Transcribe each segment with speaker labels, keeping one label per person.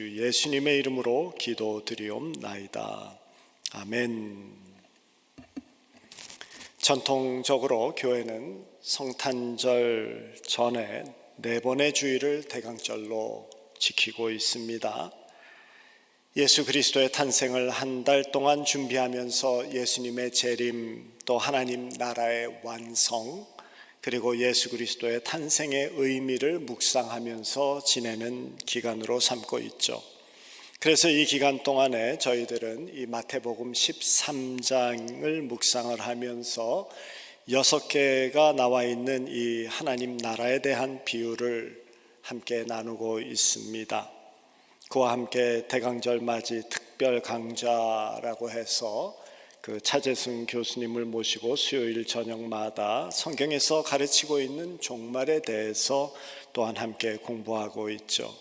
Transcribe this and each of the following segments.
Speaker 1: 예수님의 이름으로 기도드리옵나이다. 아멘. 전통적으로 교회는 성탄절 전에 4번의 주일을 대강절로 지키고 있습니다. 예수 그리스도의 탄생을 한 달 동안 준비하면서 예수님의 재림, 또 하나님 나라의 완성, 그리고 예수 그리스도의 탄생의 의미를 묵상하면서 지내는 기간으로 삼고 있죠. 그래서 이 기간 동안에 저희들은 이 마태복음 13장을 묵상을 하면서 6개가 나와 있는 이 하나님 나라에 대한 비유를 함께 나누고 있습니다. 그와 함께 대강절 맞이 특별 강좌라고 해서 차재순 교수님을 모시고 수요일 저녁마다 성경에서 가르치고 있는 종말에 대해서 또한 함께 공부하고 있죠.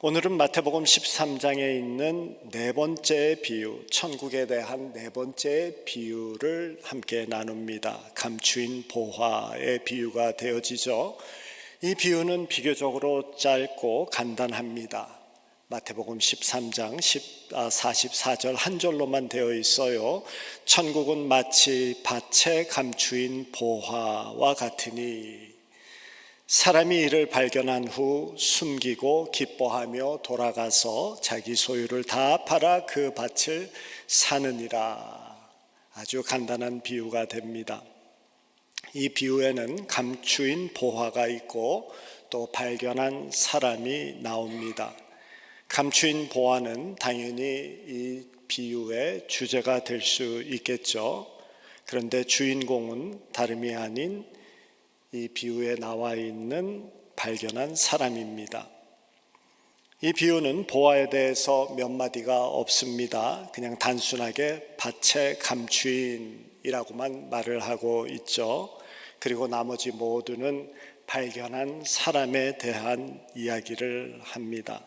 Speaker 1: 오늘은 마태복음 13장에 있는 4번째 비유, 천국에 대한 4번째 비유를 함께 나눕니다. 감추인 보화의 비유가 되어지죠. 이 비유는 비교적으로 짧고 간단합니다. 마태복음 13장 44절 한 절로만 되어 있어요. 천국은 마치 밭에 감추인 보화와 같으니 사람이 이를 발견한 후 숨기고 기뻐하며 돌아가서 자기 소유를 다 팔아 그 밭을 사느니라. 아주 간단한 비유가 됩니다. 이 비유에는 감추인 보화가 있고 또 발견한 사람이 나옵니다. 감추인 보화는 당연히 이 비유의 주제가 될 수 있겠죠. 그런데 주인공은 다름이 아닌 이 비유에 나와 있는 발견한 사람입니다. 이 비유는 보화에 대해서 몇 마디가 없습니다. 그냥 단순하게 밭에 감추인이라고만 말을 하고 있죠. 그리고 나머지 모두는 발견한 사람에 대한 이야기를 합니다.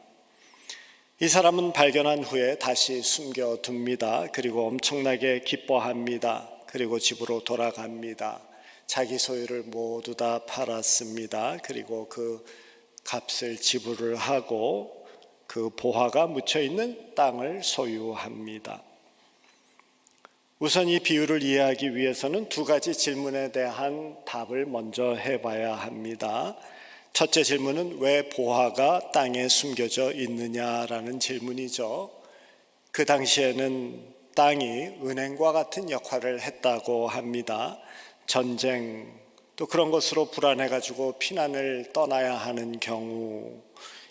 Speaker 1: 이 사람은 발견한 후에 다시 숨겨둡니다. 그리고 엄청나게 기뻐합니다. 그리고 집으로 돌아갑니다. 자기 소유를 모두 다 팔았습니다. 그리고 그 값을 지불을 하고 그 보화가 묻혀있는 땅을 소유합니다. 우선 이 비유를 이해하기 위해서는 2가지 질문에 대한 답을 먼저 해봐야 합니다. 첫째 질문은 왜 보화가 땅에 숨겨져 있느냐라는 질문이죠. 그 당시에는 땅이 은행과 같은 역할을 했다고 합니다. 전쟁, 또 그런 것으로 불안해가지고 피난을 떠나야 하는 경우,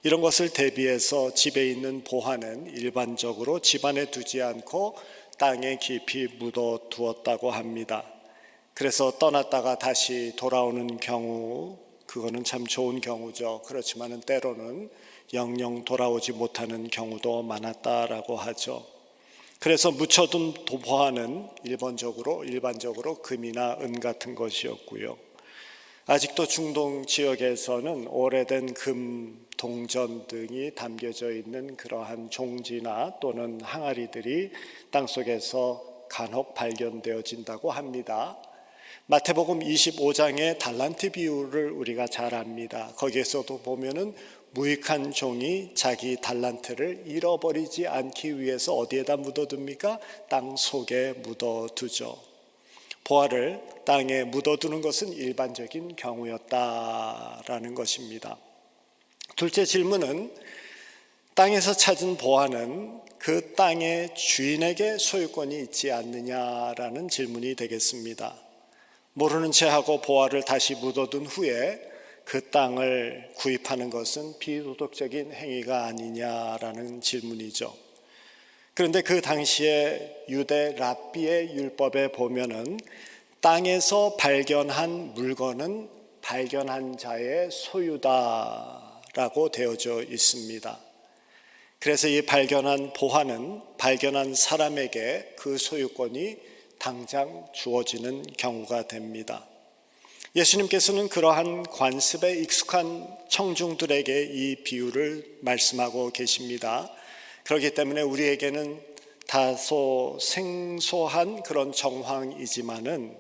Speaker 1: 이런 것을 대비해서 집에 있는 보화는 일반적으로 집안에 두지 않고 땅에 깊이 묻어 두었다고 합니다. 그래서 떠났다가 다시 돌아오는 경우, 그거는 참 좋은 경우죠. 그렇지만은 때로는 영영 돌아오지 못하는 경우도 많았다라고 하죠. 그래서 묻혀둔 보화는 일반적으로 금이나 은 같은 것이었고요. 아직도 중동 지역에서는 오래된 금, 동전 등이 담겨져 있는 그러한 종지나 또는 항아리들이 땅속에서 간혹 발견되어진다고 합니다. 마태복음 25장의 달란트 비유를 우리가 잘 압니다. 거기에서도 보면은 무익한 종이 자기 달란트를 잃어버리지 않기 위해서 어디에다 묻어둡니까? 땅 속에 묻어두죠. 보화를 땅에 묻어두는 것은 일반적인 경우였다라는 것입니다. 둘째 질문은 땅에서 찾은 보화는 그 땅의 주인에게 소유권이 있지 않느냐라는 질문이 되겠습니다. 모르는 채 하고 보화를 다시 묻어둔 후에 그 땅을 구입하는 것은 비도덕적인 행위가 아니냐라는 질문이죠. 그런데 그 당시에 유대 랍비의 율법에 보면은 땅에서 발견한 물건은 발견한 자의 소유다라고 되어져 있습니다. 그래서 이 발견한 보화는 발견한 사람에게 그 소유권이 당장 주어지는 경우가 됩니다. 예수님께서는 그러한 관습에 익숙한 청중들에게 이 비유를 말씀하고 계십니다. 그렇기 때문에 우리에게는 다소 생소한 그런 정황이지만은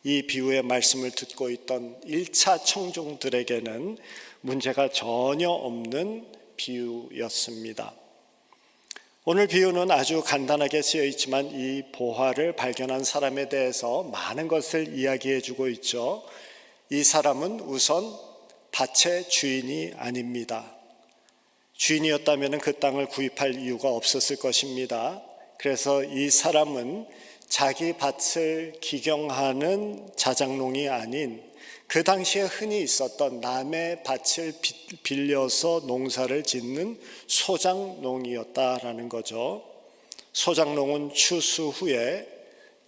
Speaker 1: 이 비유의 말씀을 듣고 있던 1차 청중들에게는 문제가 전혀 없는 비유였습니다. 오늘 비유는 아주 간단하게 쓰여 있지만 이 보화를 발견한 사람에 대해서 많은 것을 이야기해 주고 있죠. 이 사람은 우선 밭의 주인이 아닙니다. 주인이었다면 그 땅을 구입할 이유가 없었을 것입니다. 그래서 이 사람은 자기 밭을 기경하는 자작농이 아닌 그 당시에 흔히 있었던 남의 밭을 빌려서 농사를 짓는 소작농이었다라는 거죠. 소작농은 추수 후에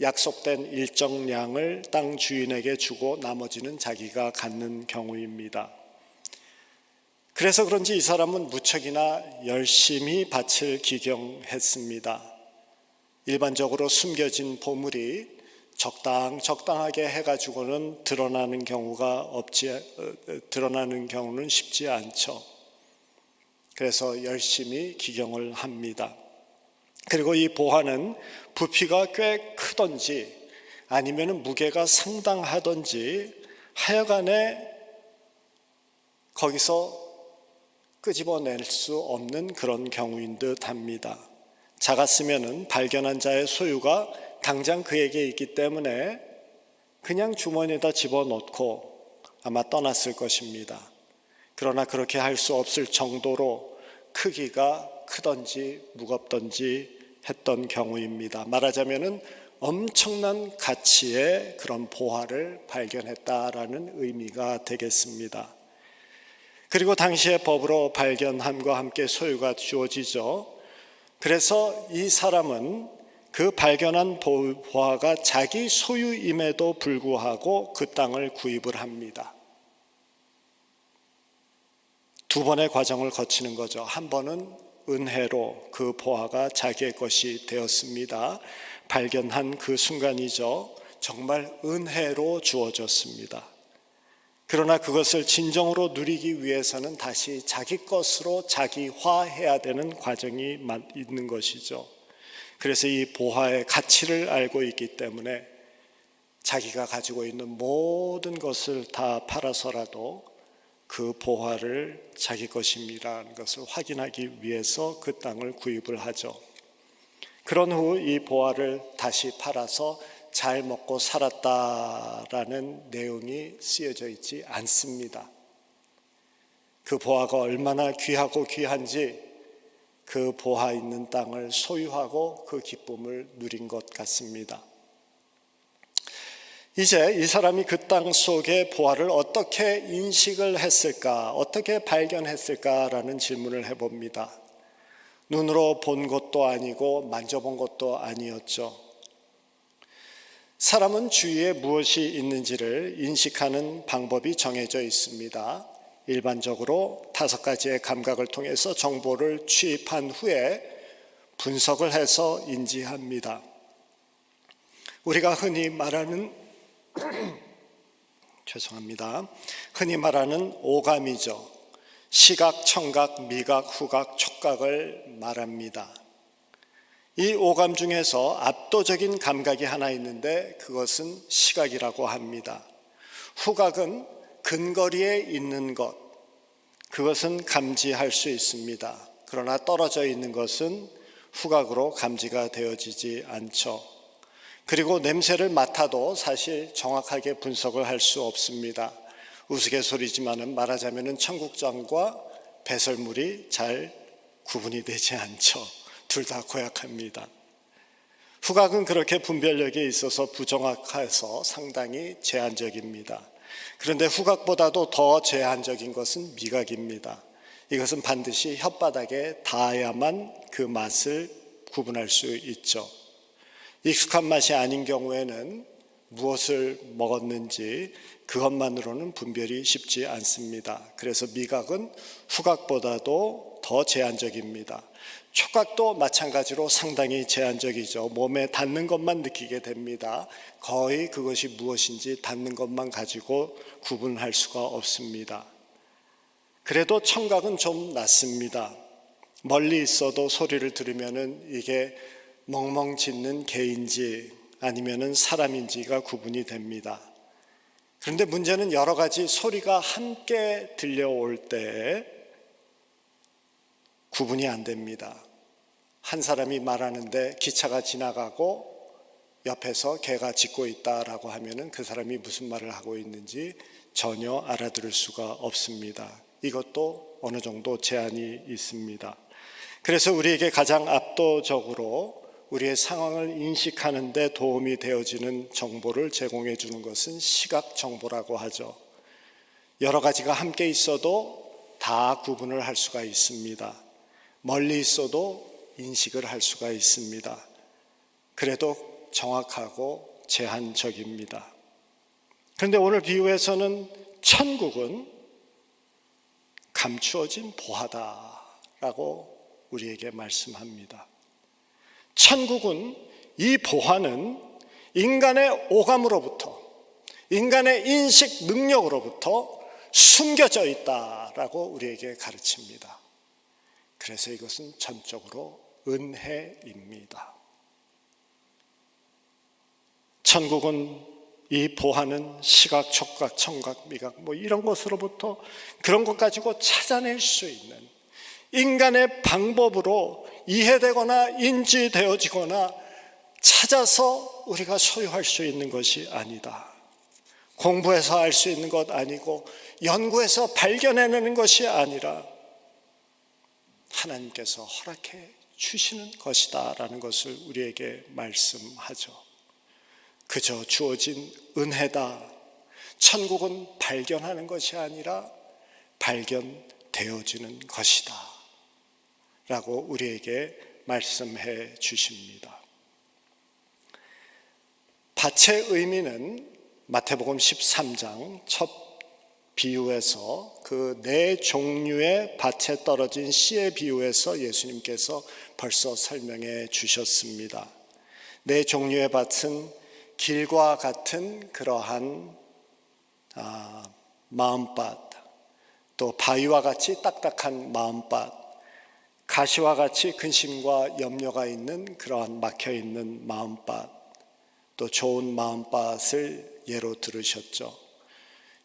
Speaker 1: 약속된 일정량을 땅 주인에게 주고 나머지는 자기가 갖는 경우입니다. 그래서 그런지 이 사람은 무척이나 열심히 밭을 기경했습니다. 일반적으로 숨겨진 보물이 적당하게 해가지고는 드러나는 경우는 쉽지 않죠. 그래서 열심히 기경을 합니다. 그리고 이 보화는 부피가 꽤 크던지 아니면 무게가 상당하던지 하여간에 거기서 끄집어낼 수 없는 그런 경우인 듯 합니다. 작았으면 발견한 자의 소유가 당장 그에게 있기 때문에 그냥 주머니에다 집어넣고 아마 떠났을 것입니다. 그러나 그렇게 할 수 없을 정도로 크기가 크던지 무겁던지 했던 경우입니다. 말하자면 엄청난 가치의 그런 보화를 발견했다라는 의미가 되겠습니다. 그리고 당시의 법으로 발견함과 함께 소유가 주어지죠. 그래서 이 사람은 그 발견한 보화가 자기 소유임에도 불구하고 그 땅을 구입을 합니다. 두 번의 과정을 거치는 거죠. 한 번은 은혜로 그 보화가 자기의 것이 되었습니다. 발견한 그 순간이죠. 정말 은혜로 주어졌습니다. 그러나 그것을 진정으로 누리기 위해서는 다시 자기 것으로 자기화해야 되는 과정이 있는 것이죠. 그래서 이 보화의 가치를 알고 있기 때문에 자기가 가지고 있는 모든 것을 다 팔아서라도 그 보화를 자기 것임이라는 것을 확인하기 위해서 그 땅을 구입을 하죠. 그런 후 이 보화를 다시 팔아서 잘 먹고 살았다라는 내용이 쓰여져 있지 않습니다. 그 보화가 얼마나 귀하고 귀한지 그 보화 있는 땅을 소유하고 그 기쁨을 누린 것 같습니다. 이제 이 사람이 그 땅 속의 보화를 어떻게 인식을 했을까, 어떻게 발견했을까라는 질문을 해봅니다. 눈으로 본 것도 아니고 만져본 것도 아니었죠. 사람은 주위에 무엇이 있는지를 인식하는 방법이 정해져 있습니다. 일반적으로 5가지의 감각을 통해서 정보를 취입한 후에 분석을 해서 인지합니다. 우리가 흔히 말하는 흔히 말하는 오감이죠. 시각, 청각, 미각, 후각, 촉각을 말합니다. 이 오감 중에서 압도적인 감각이 하나 있는데 그것은 시각이라고 합니다. 후각은 근거리에 있는 것, 그것은 감지할 수 있습니다. 그러나 떨어져 있는 것은 후각으로 감지가 되어지지 않죠. 그리고 냄새를 맡아도 사실 정확하게 분석을 할 수 없습니다. 우스갯소리지만 말하자면 청국장과 배설물이 잘 구분이 되지 않죠. 둘 다 고약합니다. 후각은 그렇게 분별력에 있어서 부정확해서 상당히 제한적입니다. 그런데 후각보다도 더 제한적인 것은 미각입니다. 이것은 반드시 혓바닥에 닿아야만 그 맛을 구분할 수 있죠. 익숙한 맛이 아닌 경우에는 무엇을 먹었는지 그것만으로는 분별이 쉽지 않습니다. 그래서 미각은 후각보다도 더 제한적입니다. 촉각도 마찬가지로 상당히 제한적이죠. 몸에 닿는 것만 느끼게 됩니다. 거의 그것이 무엇인지 닿는 것만 가지고 구분할 수가 없습니다. 그래도 청각은 좀 낫습니다. 멀리 있어도 소리를 들으면은 이게 멍멍 짖는 개인지 아니면은 사람인지가 구분이 됩니다. 그런데 문제는 여러 가지 소리가 함께 들려올 때 구분이 안 됩니다. 한 사람이 말하는데 기차가 지나가고 옆에서 개가 짖고 있다라고 하면은 그 사람이 무슨 말을 하고 있는지 전혀 알아들을 수가 없습니다. 이것도 어느 정도 제한이 있습니다. 그래서 우리에게 가장 압도적으로 우리의 상황을 인식하는 데 도움이 되어지는 정보를 제공해 주는 것은 시각 정보라고 하죠. 여러 가지가 함께 있어도 다 구분을 할 수가 있습니다. 멀리 있어도 인식을 할 수가 있습니다. 그래도 정확하고 제한적입니다. 그런데 오늘 비유에서는 천국은 감추어진 보화다라고 우리에게 말씀합니다. 천국은, 이 보화는 인간의 오감으로부터, 인간의 인식 능력으로부터 숨겨져 있다라고 우리에게 가르칩니다. 그래서 이것은 전적으로 은혜입니다. 천국은, 이 보화는 시각, 촉각, 청각, 미각 이런 것으로부터 그런 것 가지고 찾아낼 수 있는, 인간의 방법으로 이해되거나 인지되어지거나 찾아서 우리가 소유할 수 있는 것이 아니다. 공부해서 알 수 있는 것 아니고 연구해서 발견해내는 것이 아니라 하나님께서 허락해 주시는 것이다라는 것을 우리에게 말씀하죠. 그저 주어진 은혜다. 천국은 발견하는 것이 아니라 발견되어지는 것이다 라고 우리에게 말씀해 주십니다. 밭의 의미는 마태복음 13장 첫 비유에서 그 네 종류의 밭에 떨어진 씨의 비유에서 예수님께서 벌써 설명해 주셨습니다. 네 종류의 밭은 길과 같은 그러한 마음밭, 또 바위와 같이 딱딱한 마음밭, 가시와 같이 근심과 염려가 있는 그러한 막혀있는 마음밭, 또 좋은 마음밭을 예로 들으셨죠.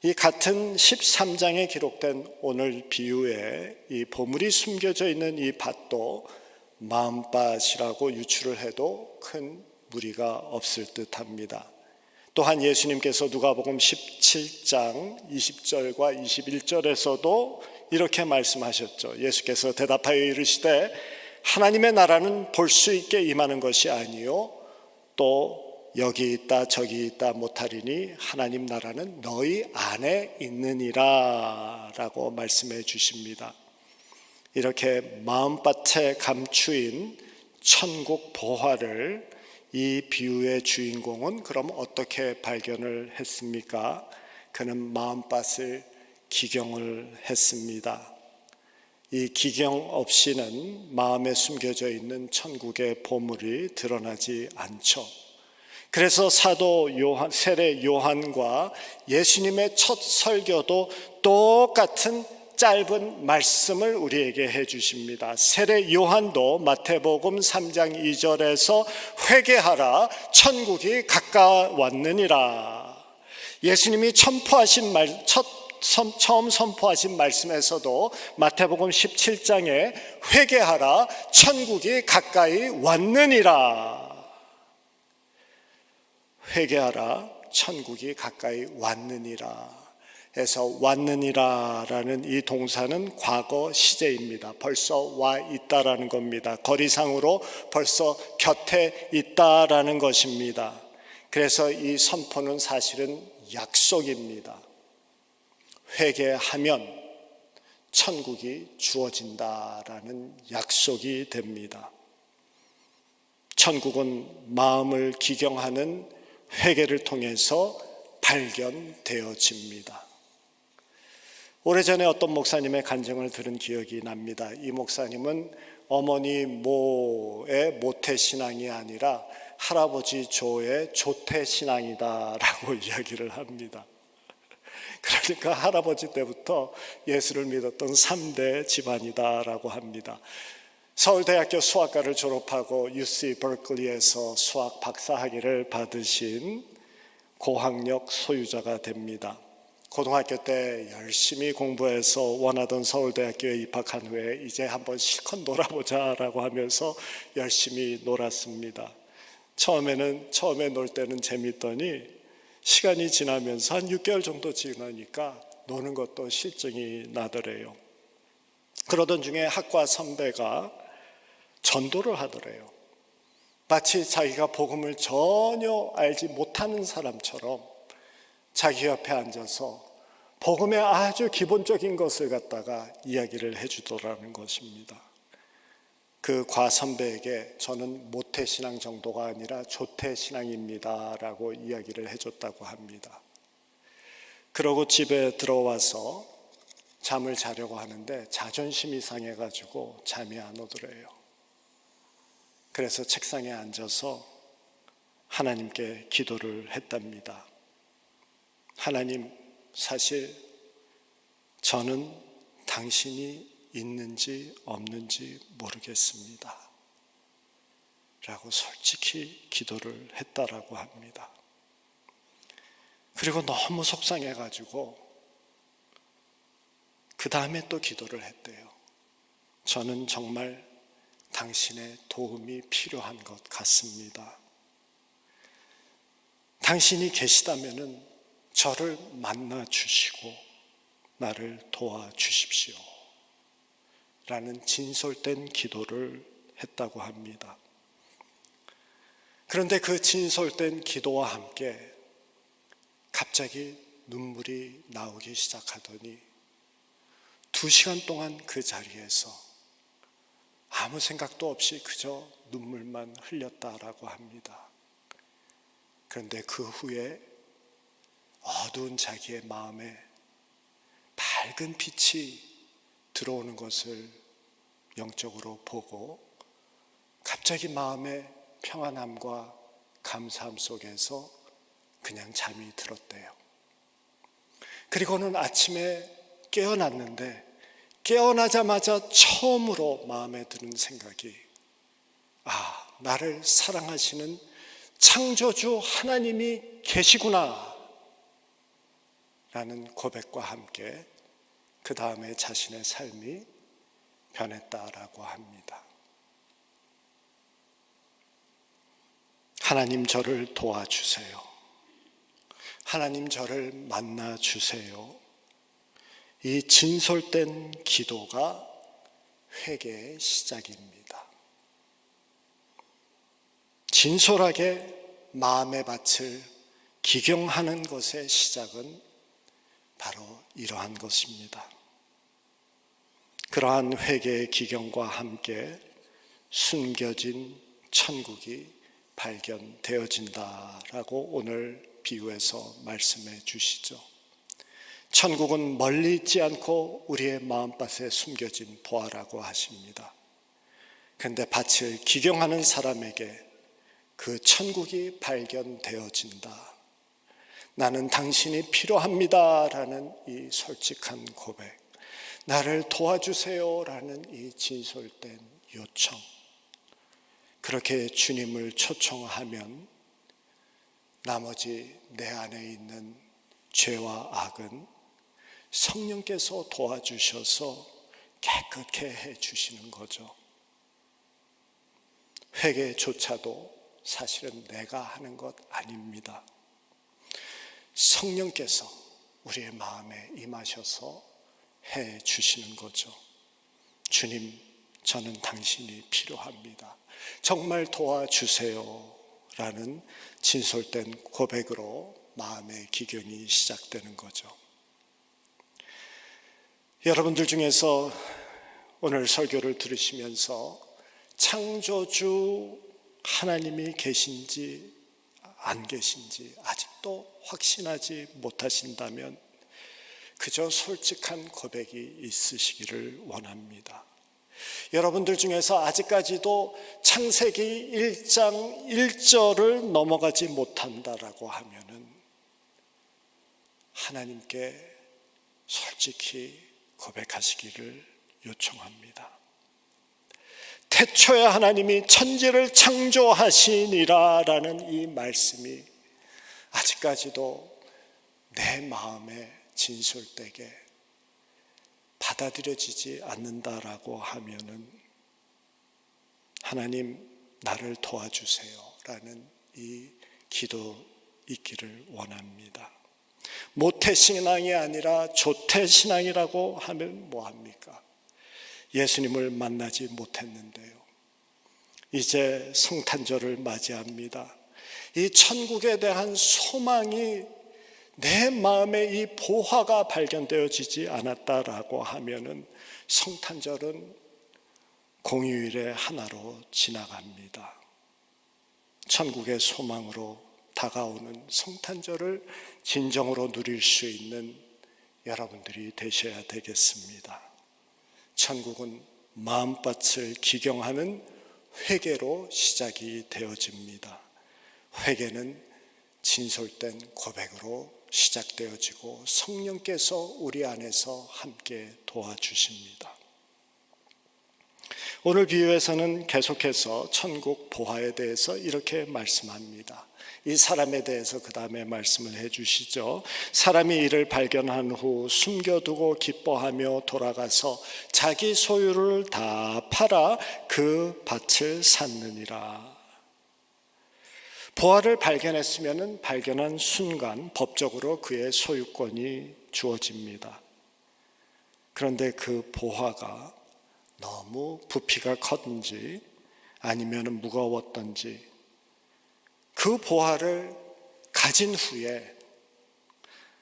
Speaker 1: 이 같은 13장에 기록된 오늘 비유에 이 보물이 숨겨져 있는 이 밭도 마음밭이라고 유추를 해도 큰 무리가 없을 듯합니다. 또한 예수님께서 누가복음 17장 20절과 21절에서도 이렇게 말씀하셨죠. 예수께서 대답하여 이르시되 하나님의 나라는 볼 수 있게 임하는 것이 아니요 또 여기 있다 저기 있다 못하리니 하나님 나라는 너희 안에 있느니라 라고 말씀해 주십니다. 이렇게 마음밭에 감추인 천국 보화를 이 비유의 주인공은 그럼 어떻게 발견을 했습니까? 그는 마음밭을 기경을 했습니다. 이 기경 없이는 마음에 숨겨져 있는 천국의 보물이 드러나지 않죠. 그래서 사도 요한, 세례 요한과 예수님의 첫 설교도 똑같은 짧은 말씀을 우리에게 해주십니다. 세례 요한도 마태복음 3장 2절에서 회개하라 천국이 가까웠느니라. 예수님이 처음 선포하신 말씀에서도 마태복음 17장에 회개하라 천국이 가까이 왔느니라. 회개하라 천국이 가까이 왔느니라 해서 왔느니라라는 이 동사는 과거 시제입니다. 벌써 와 있다라는 겁니다. 거리상으로 벌써 곁에 있다라는 것입니다. 그래서 이 선포는 사실은 약속입니다. 회개하면 천국이 주어진다라는 약속이 됩니다. 천국은 마음을 기경하는 회개를 통해서 발견되어집니다. 오래전에 어떤 목사님의 간증을 들은 기억이 납니다. 이 목사님은 어머니 모의 모태신앙이 아니라 할아버지 조의 조태신앙이다라고 이야기를 합니다. 그러니까 할아버지 때부터 예수를 믿었던 3대 집안이다라고 합니다. 서울대학교 수학과를 졸업하고 UC 버클리에서 수학 박사학위를 받으신 고학력 소유자가 됩니다. 고등학교 때 열심히 공부해서 원하던 서울대학교에 입학한 후에 이제 한번 실컷 놀아보자라고 하면서 열심히 놀았습니다. 처음에 놀 때는 재밌더니 시간이 지나면서 한 6개월 정도 지나니까 노는 것도 실증이 나더래요. 그러던 중에 학과 선배가 전도를 하더래요. 마치 자기가 복음을 전혀 알지 못하는 사람처럼 자기 옆에 앉아서 복음의 아주 기본적인 것을 갖다가 이야기를 해주더라는 것입니다. 그 과선배에게 저는 모태신앙 정도가 아니라 조태신앙입니다 라고 이야기를 해줬다고 합니다. 그러고 집에 들어와서 잠을 자려고 하는데 자존심이 상해가지고 잠이 안 오더래요. 그래서 책상에 앉아서 하나님께 기도를 했답니다. 하나님, 사실 저는 당신이 있는지 없는지 모르겠습니다 라고 솔직히 기도를 했다라고 합니다. 그리고 너무 속상해가지고 그 다음에 또 기도를 했대요. 저는 정말 당신의 도움이 필요한 것 같습니다. 당신이 계시다면은 저를 만나 주시고 나를 도와주십시오 라는 진솔된 기도를 했다고 합니다. 그런데 그 진솔된 기도와 함께 갑자기 눈물이 나오기 시작하더니 2시간 동안 그 자리에서 아무 생각도 없이 그저 눈물만 흘렸다라고 합니다. 그런데 그 후에 어두운 자기의 마음에 밝은 빛이 들어오는 것을 영적으로 보고 갑자기 마음의 평안함과 감사함 속에서 그냥 잠이 들었대요. 그리고는 아침에 깨어났는데 깨어나자마자 처음으로 마음에 드는 생각이 나를 사랑하시는 창조주 하나님이 계시구나 라는 고백과 함께 그 다음에 자신의 삶이 변했다라고 합니다. 하나님 저를 도와주세요. 하나님 저를 만나 주세요. 이 진솔된 기도가 회개의 시작입니다. 진솔하게 마음의 밭을 기경하는 것의 시작은 바로 이러한 것입니다. 그러한 회개의 기경과 함께 숨겨진 천국이 발견되어진다라고 오늘 비유에서 말씀해 주시죠. 천국은 멀리 있지 않고 우리의 마음밭에 숨겨진 보화라고 하십니다. 그런데 밭을 기경하는 사람에게 그 천국이 발견되어진다. 나는 당신이 필요합니다 라는 이 솔직한 고백, 나를 도와주세요 라는 이 진솔된 요청, 그렇게 주님을 초청하면 나머지 내 안에 있는 죄와 악은 성령께서 도와주셔서 깨끗게 해주시는 거죠. 회개조차도 사실은 내가 하는 것 아닙니다. 성령께서 우리의 마음에 임하셔서 해 주시는 거죠. 주님, 저는 당신이 필요합니다. 정말 도와주세요 라는 진솔된 고백으로 마음의 기경이 시작되는 거죠. 여러분들 중에서 오늘 설교를 들으시면서 창조주 하나님이 계신지 안 계신지 아직도 확신하지 못하신다면 그저 솔직한 고백이 있으시기를 원합니다. 여러분들 중에서 아직까지도 창세기 1장 1절을 넘어가지 못한다라고 하면은 하나님께 솔직히 고백하시기를 요청합니다. 태초에 하나님이 천지를 창조하시니라 라는 이 말씀이 아직까지도 내 마음에 진솔되게 받아들여지지 않는다라고 하면은 하나님 나를 도와주세요 라는 이 기도 있기를 원합니다. 모태신앙이 아니라 조태신앙이라고 하면 뭐합니까? 예수님을 만나지 못했는데요, 이제 성탄절을 맞이합니다. 이 천국에 대한 소망이 내 마음에 이 보화가 발견되어지지 않았다라고 하면은 성탄절은 공휴일의 하나로 지나갑니다. 천국의 소망으로 다가오는 성탄절을 진정으로 누릴 수 있는 여러분들이 되셔야 되겠습니다. 천국은 마음밭을 기경하는 회개로 시작이 되어집니다. 회개는 진솔된 고백으로 시작되어지고 성령께서 우리 안에서 함께 도와주십니다. 오늘 비유에서는 계속해서 천국 보화에 대해서 이렇게 말씀합니다. 이 사람에 대해서 그 다음에 말씀을 해주시죠. 사람이 이를 발견한 후 숨겨두고 기뻐하며 돌아가서 자기 소유를 다 팔아 그 밭을 샀느니라. 보화를 발견했으면 발견한 순간 법적으로 그의 소유권이 주어집니다. 그런데 그 보화가 너무 부피가 컸든지 아니면 무거웠던지 그 보화를 가진 후에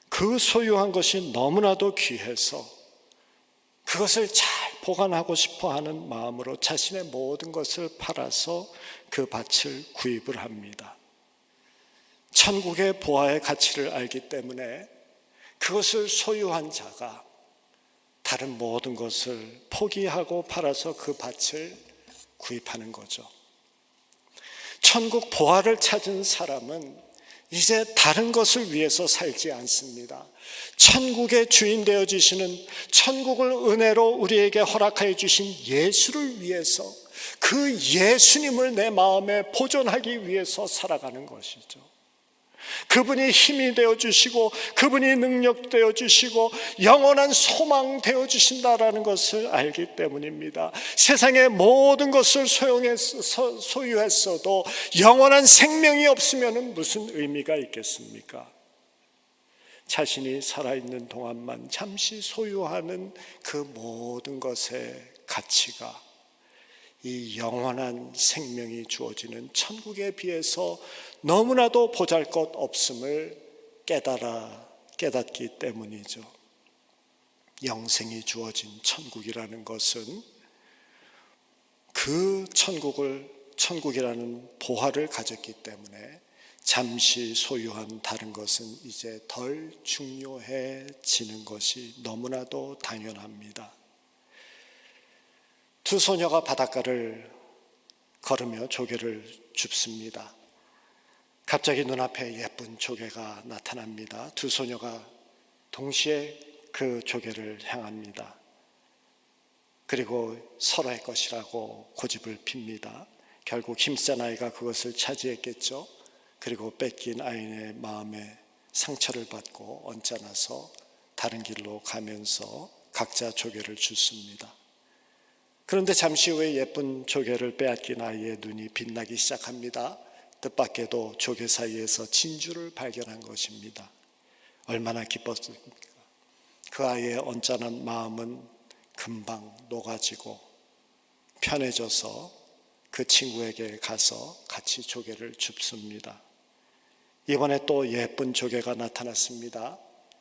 Speaker 1: 그 소유한 것이 너무나도 귀해서 그것을 잘 보관하고 싶어 하는 마음으로 자신의 모든 것을 팔아서 그 밭을 구입을 합니다. 천국의 보화의 가치를 알기 때문에 그것을 소유한 자가 다른 모든 것을 포기하고 팔아서 그 밭을 구입하는 거죠. 천국 보화를 찾은 사람은 이제 다른 것을 위해서 살지 않습니다. 천국의 주인 되어주시는, 천국을 은혜로 우리에게 허락하여 주신 예수를 위해서, 그 예수님을 내 마음에 보존하기 위해서 살아가는 것이죠. 그분이 힘이 되어주시고 그분이 능력 되어주시고 영원한 소망 되어주신다라는 것을 알기 때문입니다. 세상의 모든 것을 소유했어도 영원한 생명이 없으면 무슨 의미가 있겠습니까? 자신이 살아있는 동안만 잠시 소유하는 그 모든 것의 가치가 이 영원한 생명이 주어지는 천국에 비해서 너무나도 보잘것없음을 깨닫기 때문이죠. 영생이 주어진 천국이라는 것은 그 천국이라는 보화를 가졌기 때문에 잠시 소유한 다른 것은 이제 덜 중요해지는 것이 너무나도 당연합니다. 두 소녀가 바닷가를 걸으며 조개를 줍습니다. 갑자기 눈앞에 예쁜 조개가 나타납니다. 두 소녀가 동시에 그 조개를 향합니다. 그리고 서로의 것이라고 고집을 핍니다. 결국 힘센 아이가 그것을 차지했겠죠. 그리고 뺏긴 아이의 마음에 상처를 받고 언짢아서 다른 길로 가면서 각자 조개를 줍습니다. 그런데 잠시 후에 예쁜 조개를 빼앗긴 아이의 눈이 빛나기 시작합니다. 뜻밖에도 조개 사이에서 진주를 발견한 것입니다. 얼마나 기뻤습니까? 그 아이의 언짢은 마음은 금방 녹아지고 편해져서 그 친구에게 가서 같이 조개를 줍습니다. 이번에 또 예쁜 조개가 나타났습니다.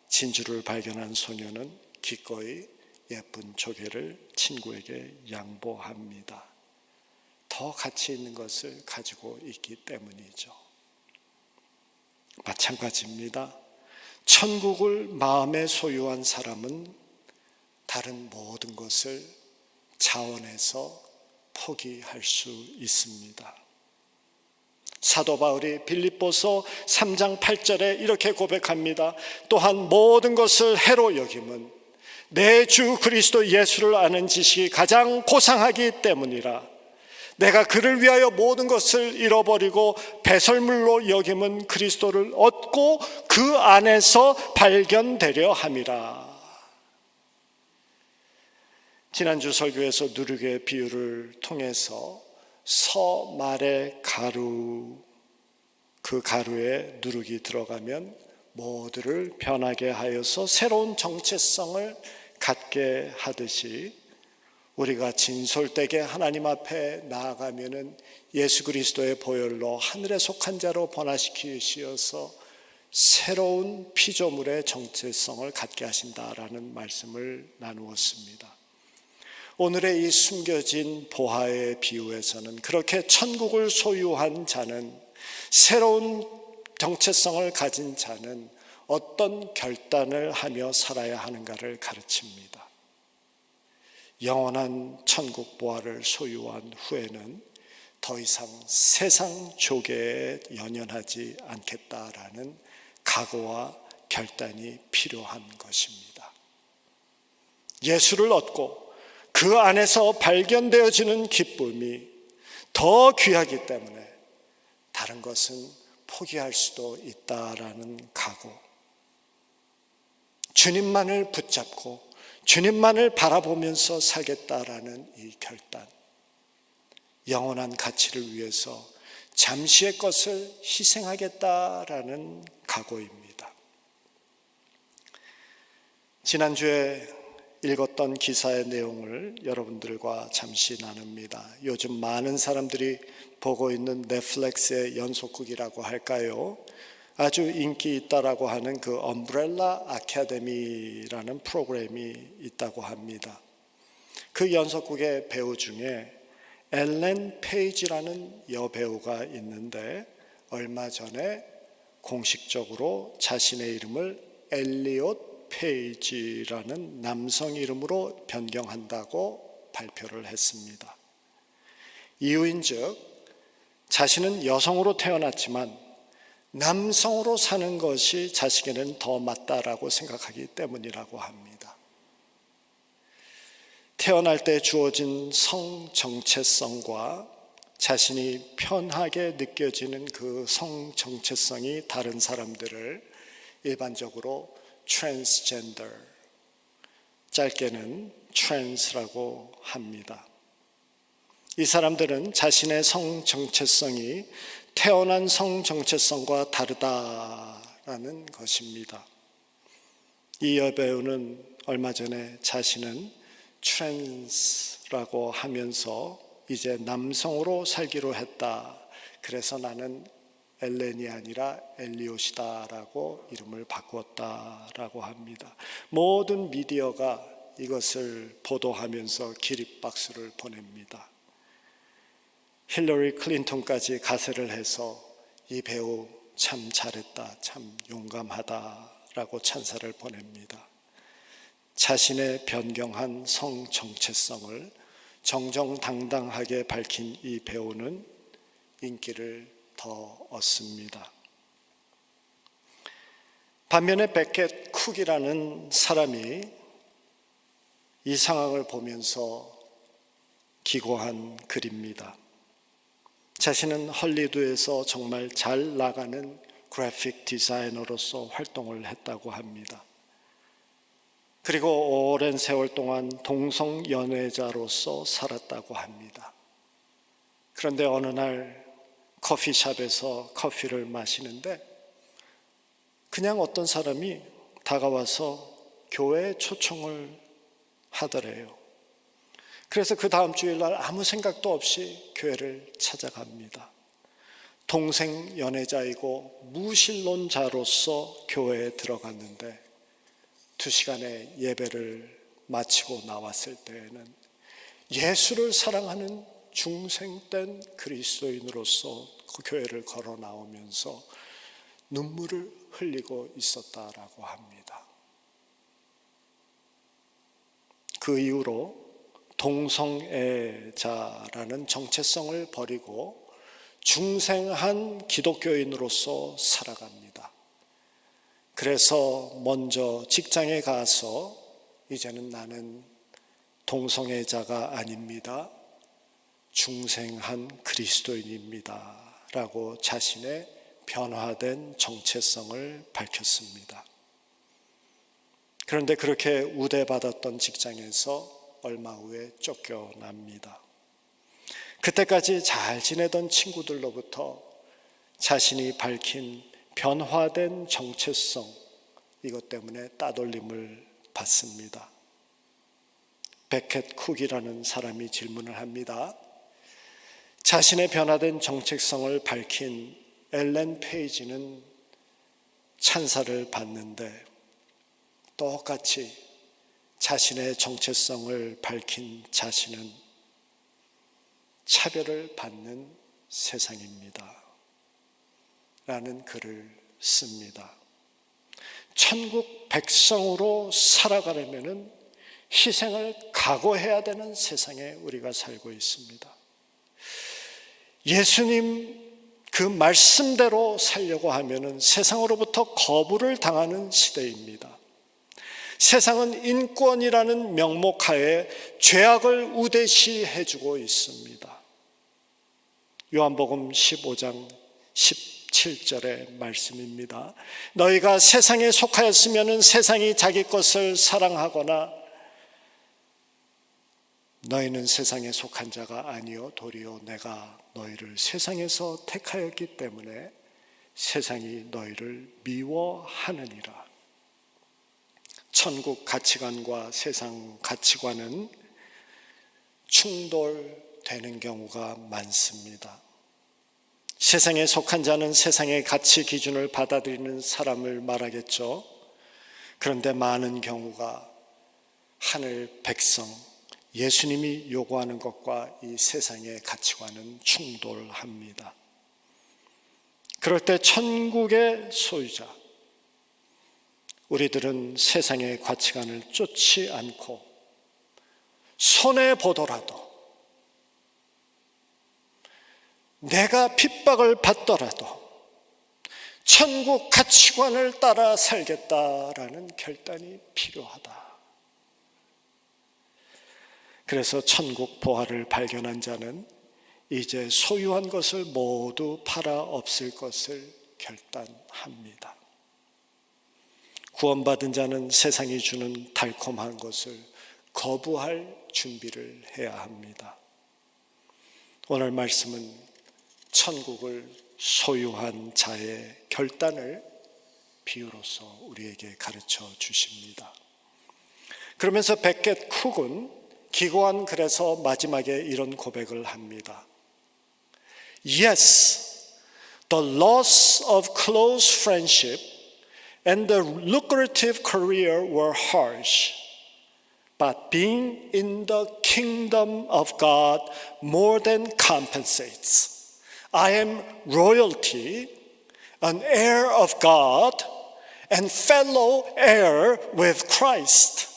Speaker 1: 진주를 발견한 소녀는 기꺼이 예쁜 조개를 친구에게 양보합니다. 더 가치 있는 것을 가지고 있기 때문이죠. 마찬가지입니다. 천국을 마음에 소유한 사람은 다른 모든 것을 자원해서 포기할 수 있습니다. 사도 바울이 빌립보서 3장 8절에 이렇게 고백합니다. 또한 모든 것을 해로 여김은 내 주 그리스도 예수를 아는 지식이 가장 고상하기 때문이라. 내가 그를 위하여 모든 것을 잃어버리고 배설물로 여김은 그리스도를 얻고 그 안에서 발견되려 함이라. 지난주 설교에서 누룩의 비유를 통해서 서말의 가루, 그 가루에 누룩이 들어가면 모두를 변하게 하여서 새로운 정체성을 갖게 하듯이 우리가 진솔되게 하나님 앞에 나아가면은 예수 그리스도의 보혈로 하늘에 속한 자로 번화시키시어서 새로운 피조물의 정체성을 갖게 하신다라는 말씀을 나누었습니다. 오늘의 이 숨겨진 보화의 비유에서는 그렇게 천국을 소유한 자는, 새로운 정체성을 가진 자는 어떤 결단을 하며 살아야 하는가를 가르칩니다. 영원한 천국 보화를 소유한 후에는 더 이상 세상 조개에 연연하지 않겠다라는 각오와 결단이 필요한 것입니다. 예수를 얻고 그 안에서 발견되어지는 기쁨이 더 귀하기 때문에 다른 것은 포기할 수도 있다라는 각오, 주님만을 붙잡고 주님만을 바라보면서 살겠다라는 이 결단, 영원한 가치를 위해서 잠시의 것을 희생하겠다라는 각오입니다. 지난주에 읽었던 기사의 내용을 여러분들과 잠시 나눕니다. 요즘 많은 사람들이 보고 있는 넷플릭스의 연속극이라고 할까요? 아주 인기 있다라고 하는 그 엄브렐라 아카데미라는 프로그램이 있다고 합니다. 그 연속극의 배우 중에 엘렌 페이지라는 여배우가 있는데 얼마 전에 공식적으로 자신의 이름을 엘리엇 페이지라는 남성 이름으로 변경한다고 발표를 했습니다. 이유인즉 자신은 여성으로 태어났지만 남성으로 사는 것이 자신에게는 더 맞다라고 생각하기 때문이라고 합니다. 태어날 때 주어진 성 정체성과 자신이 편하게 느껴지는 그 성 정체성이 다른 사람들을 일반적으로 트랜스젠더, 짧게는 트랜스라고 합니다. 이 사람들은 자신의 성 정체성이 태어난 성 정체성과 다르다라는 것입니다. 이 여배우는 얼마 전에 자신은 트랜스라고 하면서 이제 남성으로 살기로 했다. 그래서 나는 엘렌이 아니라 엘리옷이다라고 이름을 바꾸었다라고 합니다. 모든 미디어가 이것을 보도하면서 기립박수를 보냅니다. 힐러리 클린턴까지 가세를 해서 이 배우 참 잘했다, 참 용감하다라고 찬사를 보냅니다. 자신의 변경한 성 정체성을 정정당당하게 밝힌 이 배우는 인기를 더 얻습니다. 반면에 베켓 쿡이라는 사람이 이 상황을 보면서 기고한 글입니다. 자신은 헐리우드에서 정말 잘 나가는 그래픽 디자이너로서 활동을 했다고 합니다. 그리고 오랜 세월 동안 동성 연애자로서 살았다고 합니다. 그런데 어느 날 커피숍에서 커피를 마시는데 그냥 어떤 사람이 다가와서 교회에 초청을 하더래요. 그래서 그 다음 주일날 아무 생각도 없이 교회를 찾아갑니다. 동생 연애자이고 무신론자로서 교회에 들어갔는데 2시간의 예배를 마치고 나왔을 때에는 예수를 사랑하는 중생된 그리스도인으로서 그 교회를 걸어 나오면서 눈물을 흘리고 있었다라고 합니다. 그 이후로 동성애자라는 정체성을 버리고 중생한 기독교인으로서 살아갑니다. 그래서 먼저 직장에 가서 이제는 나는 동성애자가 아닙니다. 중생한 그리스도인입니다 라고 자신의 변화된 정체성을 밝혔습니다. 그런데 그렇게 우대받았던 직장에서 얼마 후에 쫓겨납니다. 그때까지 잘 지내던 친구들로부터 자신이 밝힌 변화된 정체성, 이것 때문에 따돌림을 받습니다. 베켓 쿡이라는 사람이 질문을 합니다. 자신의 변화된 정체성을 밝힌 엘렌 페이지는 찬사를 받는데 똑같이 자신의 정체성을 밝힌 자신은 차별을 받는 세상입니다 라는 글을 씁니다. 천국 백성으로 살아가려면 희생을 각오해야 되는 세상에 우리가 살고 있습니다. 예수님 그 말씀대로 살려고 하면 세상으로부터 거부를 당하는 시대입니다. 세상은 인권이라는 명목하에 죄악을 우대시해주고 있습니다. 요한복음 15장 17절의 말씀입니다. 너희가 세상에 속하였으면 세상이 자기 것을 사랑하거나 너희는 세상에 속한 자가 아니요 도리어 내가 너희를 세상에서 택하였기 때문에 세상이 너희를 미워하느니라. 천국 가치관과 세상 가치관은 충돌되는 경우가 많습니다. 세상에 속한 자는 세상의 가치 기준을 받아들이는 사람을 말하겠죠. 그런데 많은 경우가 하늘 백성, 예수님이 요구하는 것과 이 세상의 가치관은 충돌합니다. 그럴 때 천국의 소유자, 우리들은 세상의 가치관을 쫓지 않고 손해보더라도 내가 핍박을 받더라도 천국 가치관을 따라 살겠다라는 결단이 필요하다. 그래서 천국 보화를 발견한 자는 이제 소유한 것을 모두 팔아 없앨 것을 결단합니다. 구원받은 자는 세상이 주는 달콤한 것을 거부할 준비를 해야 합니다. 오늘 말씀은 천국을 소유한 자의 결단을 비유로서 우리에게 가르쳐 주십니다. 그러면서 베켓 쿡은 기고한 글에서 마지막에 이런 고백을 합니다. Yes, the loss of close friendship and the lucrative career were harsh, but being in the kingdom of God more than compensates. I am royalty, an heir of God, and fellow heir with Christ.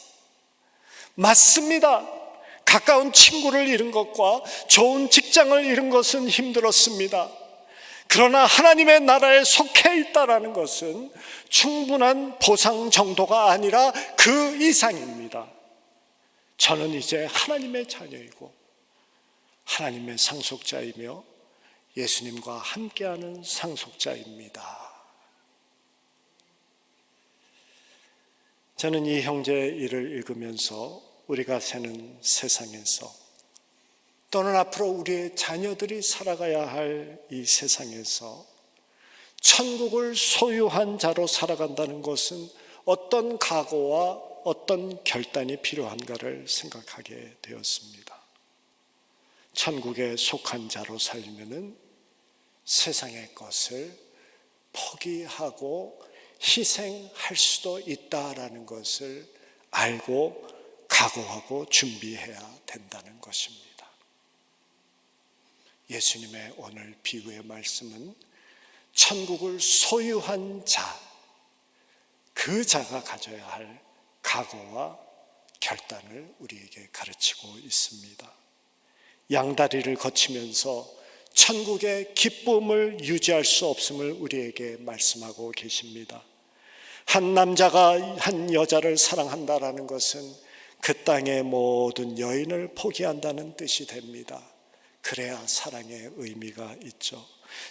Speaker 1: 맞습니다. 가까운 친구를 잃은 것과 좋은 직장을 잃은 것은 힘들었습니다. 그러나 하나님의 나라에 속해 있다라는 것은 충분한 보상 정도가 아니라 그 이상입니다. 저는 이제 하나님의 자녀이고 하나님의 상속자이며 예수님과 함께하는 상속자입니다. 저는 이 형제의 일을 읽으면서 우리가 사는 세상에서 또는 앞으로 우리의 자녀들이 살아가야 할 이 세상에서 천국을 소유한 자로 살아간다는 것은 어떤 각오와 어떤 결단이 필요한가를 생각하게 되었습니다. 천국에 속한 자로 살려면은 세상의 것을 포기하고 희생할 수도 있다라는 것을 알고 각오하고 준비해야 된다는 것입니다. 예수님의 오늘 비유의 말씀은 천국을 소유한 자, 그 자가 가져야 할 각오와 결단을 우리에게 가르치고 있습니다. 양다리를 거치면서 천국의 기쁨을 유지할 수 없음을 우리에게 말씀하고 계십니다. 한 남자가 한 여자를 사랑한다라는 것은 그 땅의 모든 여인을 포기한다는 뜻이 됩니다. 그래야 사랑의 의미가 있죠.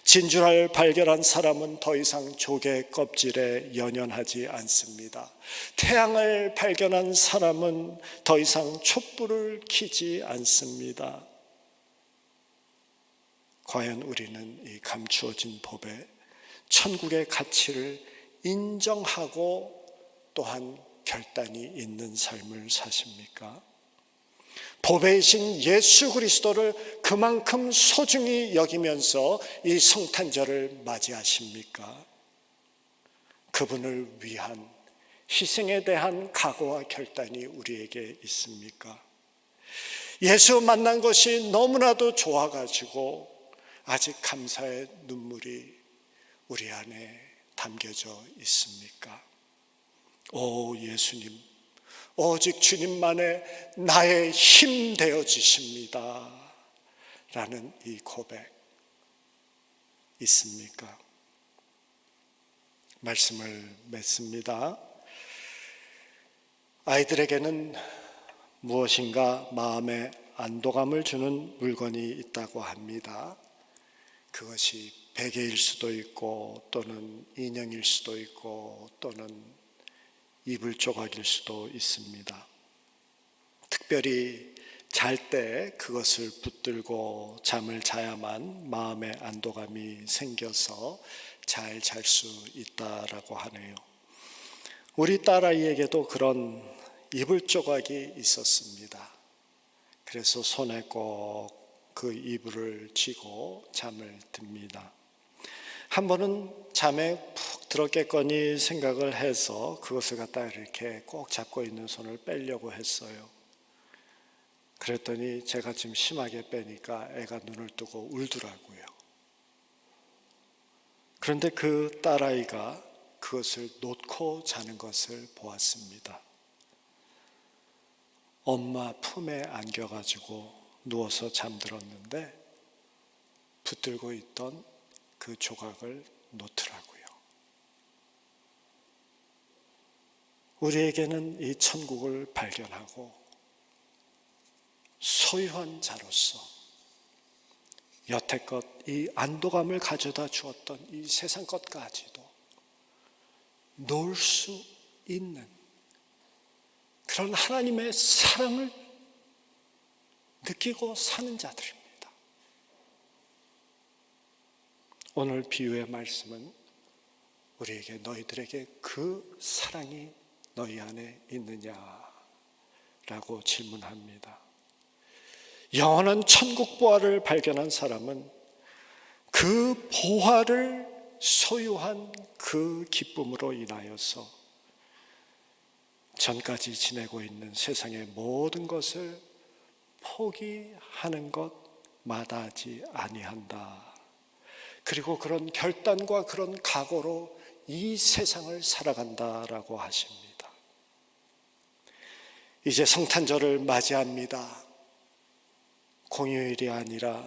Speaker 1: 진주를 발견한 사람은 더 이상 조개 껍질에 연연하지 않습니다. 태양을 발견한 사람은 더 이상 촛불을 켜지 않습니다. 과연 우리는 이 감추어진 법에 천국의 가치를 인정하고 또한 결단이 있는 삶을 사십니까? 보배이신 예수 그리스도를 그만큼 소중히 여기면서 이 성탄절을 맞이하십니까? 그분을 위한 희생에 대한 각오와 결단이 우리에게 있습니까? 예수 만난 것이 너무나도 좋아가지고 아직 감사의 눈물이 우리 안에 담겨져 있습니까? 오 예수님, 오직 주님만의 나의 힘 되어 주십니다 라는 이 고백 있습니까? 말씀을 맺습니다. 아이들에게는 무엇인가 마음에 안도감을 주는 물건이 있다고 합니다. 그것이 베개일 수도 있고 또는 인형일 수도 있고 또는 이불 조각일 수도 있습니다. 특별히 잘 때 그것을 붙들고 잠을 자야만 마음의 안도감이 생겨서 잘 잘 수 있다라고 하네요. 우리 딸아이에게도 그런 이불 조각이 있었습니다. 그래서 손에 꼭 그 이불을 쥐고 잠을 듭니다. 한 번은 잠에 푹 들었겠거니 생각을 해서 그것을 갖다 이렇게 꼭 잡고 있는 손을 빼려고 했어요. 그랬더니 제가 좀 심하게 빼니까 애가 눈을 뜨고 울더라고요. 그런데 그 딸아이가 그것을 놓고 자는 것을 보았습니다. 엄마 품에 안겨가지고 누워서 잠들었는데 붙들고 있던 그 조각을 놓더라고요. 우리에게는 이 천국을 발견하고 소유한 자로서 여태껏 이 안도감을 가져다 주었던 이 세상 것까지도 놓을 수 있는 그런 하나님의 사랑을 느끼고 사는 자들입니다. 오늘 비유의 말씀은 우리에게 너희들에게 그 사랑이 너희 안에 있느냐라고 질문합니다. 영원한 천국 보화를 발견한 사람은 그 보화를 소유한 그 기쁨으로 인하여서 전까지 지내고 있는 세상의 모든 것을 포기하는 것 마다하지 아니한다. 그리고 그런 결단과 그런 각오로 이 세상을 살아간다라고 하십니다. 이제 성탄절을 맞이합니다. 공휴일이 아니라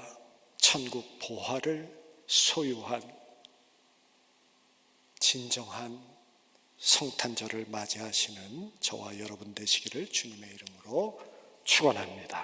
Speaker 1: 천국 보화를 소유한 진정한 성탄절을 맞이하시는 저와 여러분 되시기를 주님의 이름으로 축원합니다.